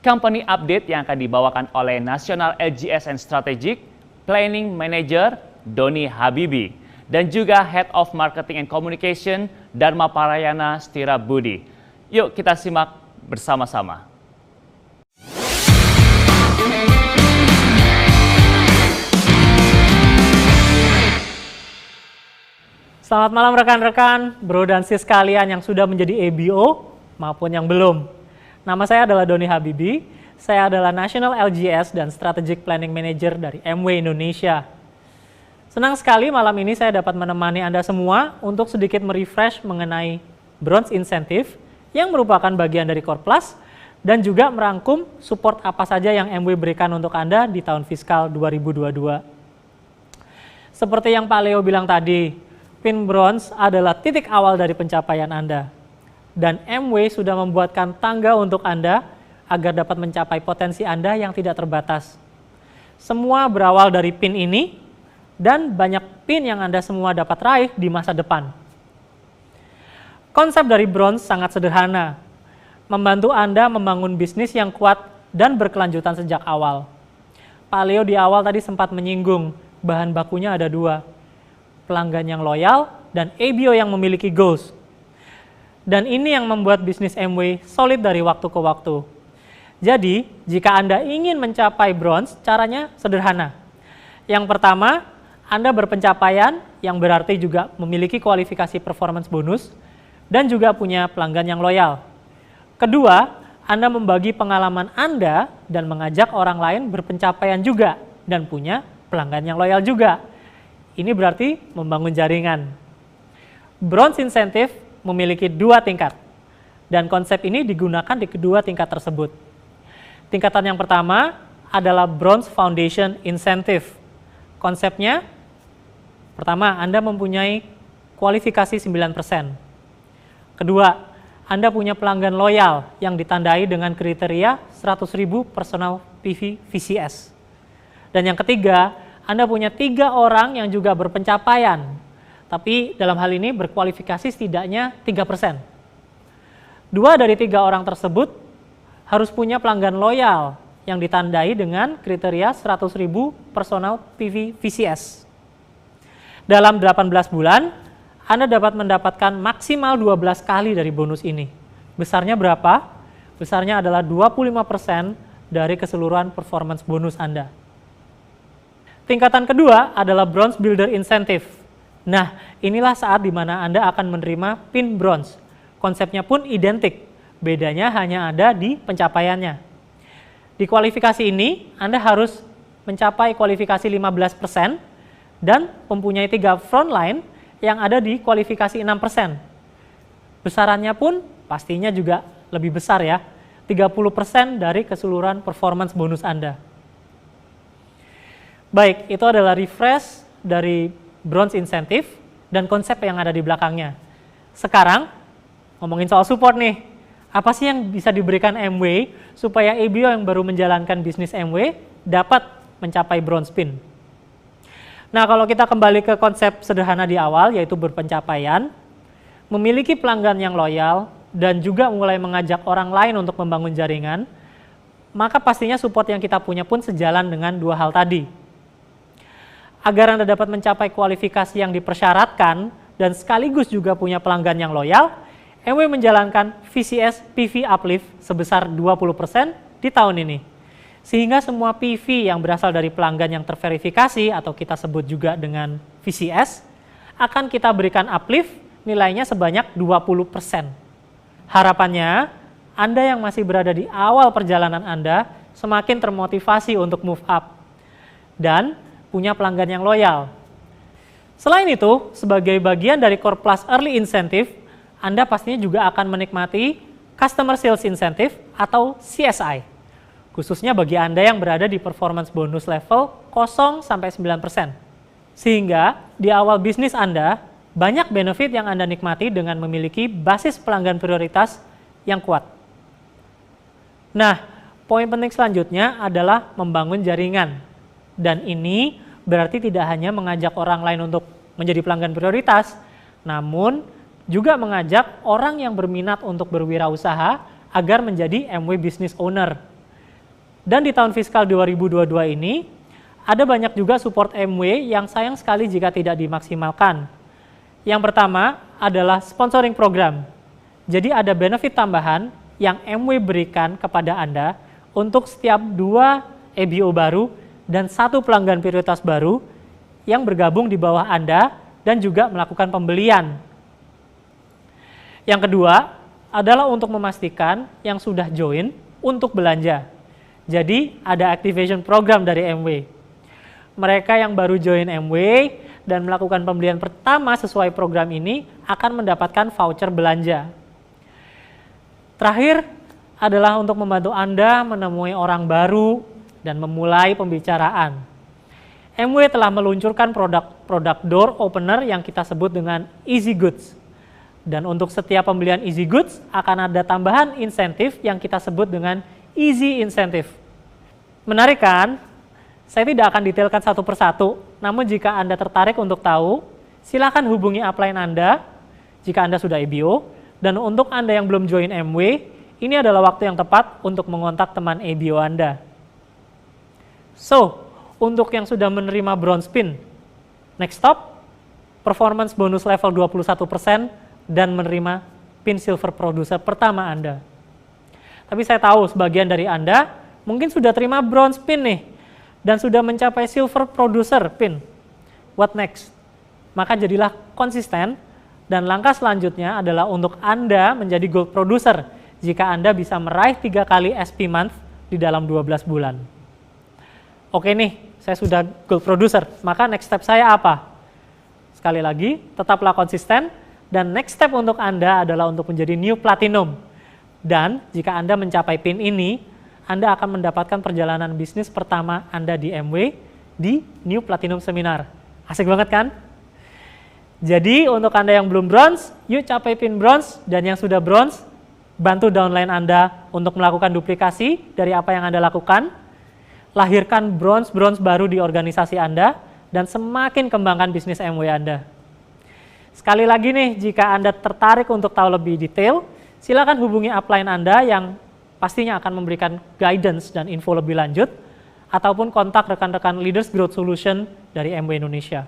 company update yang akan dibawakan oleh National LGS and Strategic Planning Manager Doni Habibi dan juga Head of Marketing and Communication Dharma Parayana Stira Budi. Yuk kita simak bersama-sama. Selamat malam rekan-rekan, bro dan sis kalian yang sudah menjadi ABO maupun yang belum. Nama saya adalah Doni Habibi, saya adalah National LGS dan Strategic Planning Manager dari MW Indonesia. Senang sekali malam ini saya dapat menemani Anda semua untuk sedikit merefresh mengenai Bronze Incentive yang merupakan bagian dari Core Plus dan juga merangkum support apa saja yang MW berikan untuk Anda di tahun fiskal 2022. Seperti yang Pak Leo bilang tadi, Pin Bronze adalah titik awal dari pencapaian Anda. Dan MW sudah membuatkan tangga untuk Anda agar dapat mencapai potensi Anda yang tidak terbatas. Semua berawal dari pin ini dan banyak pin yang Anda semua dapat raih di masa depan. Konsep dari Bronze sangat sederhana, membantu Anda membangun bisnis yang kuat dan berkelanjutan sejak awal. Pak Leo di awal tadi sempat menyinggung, bahan bakunya ada dua, pelanggan yang loyal, dan ABO yang memiliki goals. Dan ini yang membuat bisnis MW solid dari waktu ke waktu. Jadi, jika Anda ingin mencapai Bronze, caranya sederhana. Yang pertama, Anda berpencapaian, yang berarti juga memiliki kualifikasi performance bonus, dan juga punya pelanggan yang loyal. Kedua, Anda membagi pengalaman Anda dan mengajak orang lain berpencapaian juga, dan punya pelanggan yang loyal juga. Ini berarti membangun jaringan. Bronze Incentive memiliki dua tingkat, dan konsep ini digunakan di kedua tingkat tersebut. Tingkatan yang pertama adalah Bronze Foundation Incentive. Konsepnya, pertama, Anda mempunyai kualifikasi 9%. Kedua, Anda punya pelanggan loyal yang ditandai dengan kriteria 100.000 personal PV VCS. Dan yang ketiga, Anda punya 3 orang yang juga berpencapaian, tapi dalam hal ini berkualifikasi setidaknya 3%. 2 dari 3 orang tersebut harus punya pelanggan loyal yang ditandai dengan kriteria 100.000 personal PV VCS. Dalam 18 bulan, Anda dapat mendapatkan maksimal 12 kali dari bonus ini. Besarnya berapa? Besarnya adalah 25% dari keseluruhan performance bonus Anda. Tingkatan kedua adalah Bronze Builder Incentive. Nah, inilah saat di mana Anda akan menerima pin bronze. Konsepnya pun identik, bedanya hanya ada di pencapaiannya. Di kualifikasi ini, Anda harus mencapai kualifikasi 15% dan mempunyai 3 frontline yang ada di kualifikasi 6%. Besarannya pun pastinya juga lebih besar ya, 30% dari keseluruhan performance bonus Anda. Baik, itu adalah refresh dari Bronze Incentive dan konsep yang ada di belakangnya. Sekarang, ngomongin soal support nih. Apa sih yang bisa diberikan MW supaya ABO yang baru menjalankan bisnis MW dapat mencapai Bronze Pin? Nah, kalau kita kembali ke konsep sederhana di awal, yaitu berpencapaian, memiliki pelanggan yang loyal, dan juga mulai mengajak orang lain untuk membangun jaringan, maka pastinya support yang kita punya pun sejalan dengan dua hal tadi. Agar Anda dapat mencapai kualifikasi yang dipersyaratkan dan sekaligus juga punya pelanggan yang loyal, MW menjalankan VCS PV Uplift sebesar 20% di tahun ini. Sehingga semua PV yang berasal dari pelanggan yang terverifikasi atau kita sebut juga dengan VCS, akan kita berikan uplift nilainya sebanyak 20%. Harapannya, Anda yang masih berada di awal perjalanan Anda semakin termotivasi untuk move up dan punya pelanggan yang loyal. Selain itu, sebagai bagian dari Core Plus Early Incentive, Anda pastinya juga akan menikmati Customer Sales Incentive atau CSI, khususnya bagi Anda yang berada di performance bonus level 0-9%. Sehingga di awal bisnis Anda, banyak benefit yang Anda nikmati dengan memiliki basis pelanggan prioritas yang kuat. Nah, poin penting selanjutnya adalah membangun jaringan. Dan ini berarti tidak hanya mengajak orang lain untuk menjadi pelanggan prioritas, namun juga mengajak orang yang berminat untuk berwirausaha agar menjadi MW Business Owner. Dan di tahun fiskal 2022 ini, ada banyak juga support MW yang sayang sekali jika tidak dimaksimalkan. Yang pertama adalah sponsoring program. Jadi ada benefit tambahan yang MW berikan kepada Anda untuk setiap 2 EBO baru dan 1 pelanggan prioritas baru yang bergabung di bawah Anda dan juga melakukan pembelian. Yang kedua adalah untuk memastikan yang sudah join untuk belanja. Jadi ada activation program dari MW. Mereka yang baru join MW dan melakukan pembelian pertama sesuai program ini akan mendapatkan voucher belanja. Terakhir adalah untuk membantu Anda menemui orang baru dan memulai pembicaraan. MW telah meluncurkan produk door opener yang kita sebut dengan Easy Goods. Dan untuk setiap pembelian Easy Goods akan ada tambahan insentif yang kita sebut dengan Easy Incentive. Menarik kan? Saya tidak akan detailkan satu persatu, namun jika Anda tertarik untuk tahu, silakan hubungi upline Anda jika Anda sudah EBO, dan untuk Anda yang belum join MW, ini adalah waktu yang tepat untuk mengontak teman EBO Anda. So, untuk yang sudah menerima bronze pin, next stop, performance bonus level 21% dan menerima pin silver producer pertama Anda. Tapi saya tahu sebagian dari Anda mungkin sudah terima bronze pin nih, dan sudah mencapai silver producer pin. What next? Maka jadilah konsisten, dan langkah selanjutnya adalah untuk Anda menjadi gold producer jika Anda bisa meraih 3 kali SP month di dalam 12 bulan. Oke nih, saya sudah gold producer, maka next step saya apa? Sekali lagi, tetaplah konsisten, dan next step untuk Anda adalah untuk menjadi new platinum. Dan jika Anda mencapai pin ini, Anda akan mendapatkan perjalanan bisnis pertama Anda di MW di New Platinum Seminar. Asik banget kan? Jadi untuk Anda yang belum bronze, yuk capai pin bronze, dan yang sudah bronze, bantu downline Anda untuk melakukan duplikasi dari apa yang Anda lakukan, lahirkan bronze baru di organisasi Anda, dan semakin kembangkan bisnis MW Anda. Sekali lagi nih, jika Anda tertarik untuk tahu lebih detail, silakan hubungi upline Anda yang pastinya akan memberikan guidance dan info lebih lanjut, ataupun kontak rekan-rekan Leaders Growth Solution dari MW Indonesia.